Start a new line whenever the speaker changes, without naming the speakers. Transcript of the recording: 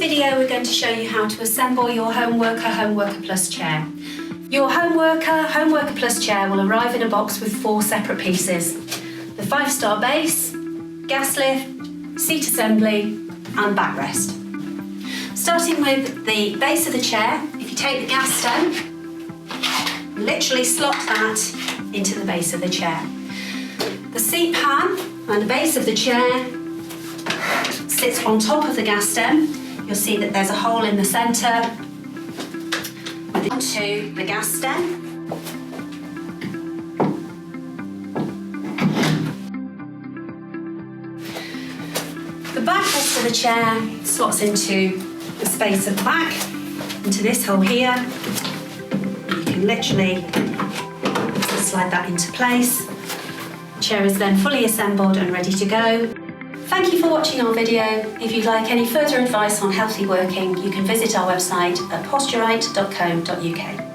video we're going to show you how to assemble your Homeworker Plus chair. Your Homeworker Plus chair will arrive in a box with 4 separate pieces: the 5-star base, gas lift, seat assembly and backrest. Starting with the base of the chair, if you take the gas stem, literally slot that into the base of the chair. The seat pan and the base of the chair sits on top of the gas stem. You'll see that there's a hole in the centre onto the gas stem. The backrest of the chair slots into the space at the back, into this hole here. You can literally slide that into place. The chair is then fully assembled and ready to go. Thank you for watching our video. If you'd like any further advice on healthy working, you can visit our website at posturite.co.uk.